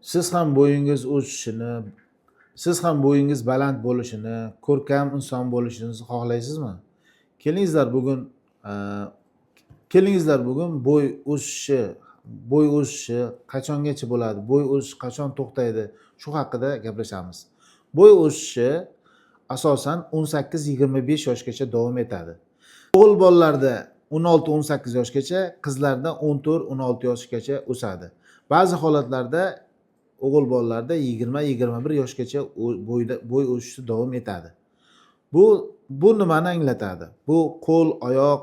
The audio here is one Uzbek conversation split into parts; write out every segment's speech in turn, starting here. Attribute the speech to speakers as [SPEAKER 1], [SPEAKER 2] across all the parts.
[SPEAKER 1] Siz ham bo'yingiz o'sishini, siz ham bo'yingiz baland bo'lishini, ko'rkam inson bo'lishingizni xohlaysizmi? Kelingizlar bugun e, kelingizlar bugun bo'y o'sishi qachongacha bo'ladi? Bo'y o'sishi qachon to'xtaydi? Shu haqida gaplashamiz. Bo'y o'sishi asosan 18-25 yoshgacha davom etadi. O'g'il bolalarda 16-18 yoshgacha, qizlarda 14-16 yoshgacha o'sadi. Ba'zi holatlarda o'g'il bolalarda 20-21 yoshgacha bo'y o'sishi davom etadi. Bu nimani anglatadi? Bu qo'l, oyoq,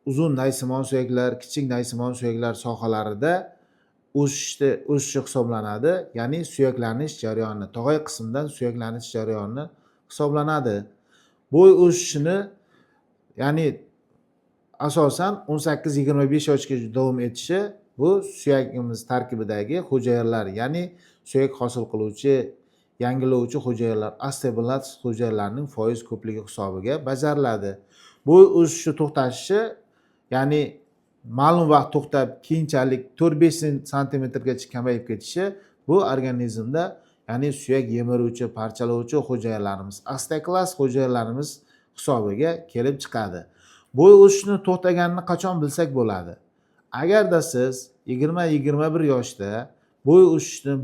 [SPEAKER 1] uzun naysimon suyaklar, kichik naysimon suyaklar sohalarida o'sishi hisoblanadi. Ya'ni suyaklanish jarayoni, tog'ay qismidan suyaklanish jarayoni hisoblanadi. Bo'y o'sishini ya'ni asosan 18-25 yoshga davom etishi bu suyagimiz tarkibidagi hujayralar, ya'ni suyak hosil qiluvchi, yangilovchi hujayralar, osteoblast hujayralarining foiz ko'pligi hisobiga bajariladi. Bo'y o'sishi to'xtashi, ya'ni ma'lum vaqt to'xtab keyinchalik 4-5 santimetrgacha kamayib ketishi, bu organizmda ya'ni suyak yemiruvchi, parchalovchi hujayralarimiz, osteoklast hujayralarimiz hisobiga kelib chiqadi. Bo'y o'sishni to'xtaganini qachon bilsak bo'ladi? Agarda siz 20-21 yoshda bo'y o'sishni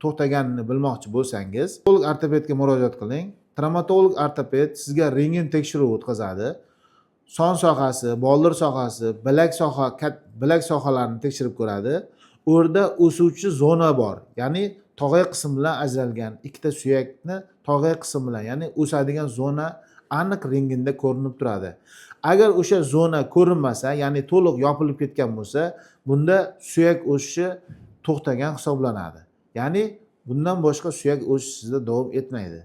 [SPEAKER 1] to'xtaganini bilmoqchi bo'lsangiz, traumatolog ortopedga murojaat qiling. Traumatolog ortoped sizga rentgen tekshiruvi o'tkazadi. Son sohasi, boldir sohasi, bilak sohalarini tekshirib ko'radi. U yerda o'suvchi zona bor. Ya'ni tog'ay qismi bilan ajralgan ikkita suyakni tog'ay qismi bilan, ya'ni o'sadigan zona aniq rentgenda ko'rinib turadi. Agar o'sha zona ko'rinmasa, ya'ni to'liq yopilib ketgan bo'lsa, bunda suyak o'sishi to'xtagan hisoblanadi. Ya'ni bundan boshqa suyak o'sishi sizda davom etmaydi.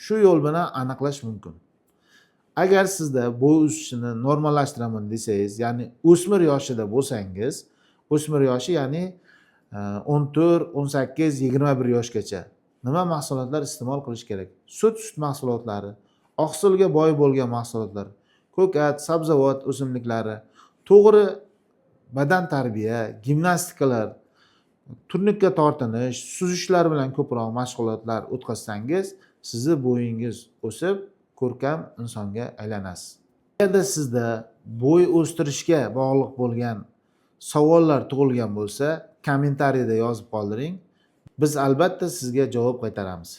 [SPEAKER 1] Shu yo'l bilan aniqlash mumkin. Agar sizda bo'y o'sishini normallashtiraman desangiz, ya'ni o'smir yoshida bo'lsangiz, o'smir yoshi ya'ni 14, 18, 21 yoshgacha nima mahsulotlar iste'mol qilish kerak? Sut mahsulotlari, oqsilga boy bo'lgan mahsulotlar, ko'kat, sabzavot o'simliklari, to'g'ri badan tarbiya, gimnastikalar, turnikka tortinish, suzishlar bilan ko'proq mashg'ulotlar o'tkazsangiz, sizni bo'yingiz o'sib, ko'rkam insonga aylanasiz. Agarda sizda bo'y o'stirishga bog'liq bo'lgan savollar tug'ilgan bo'lsa, kommentariyada yozib qoldiring. Biz albatta sizga javob qaytaramiz.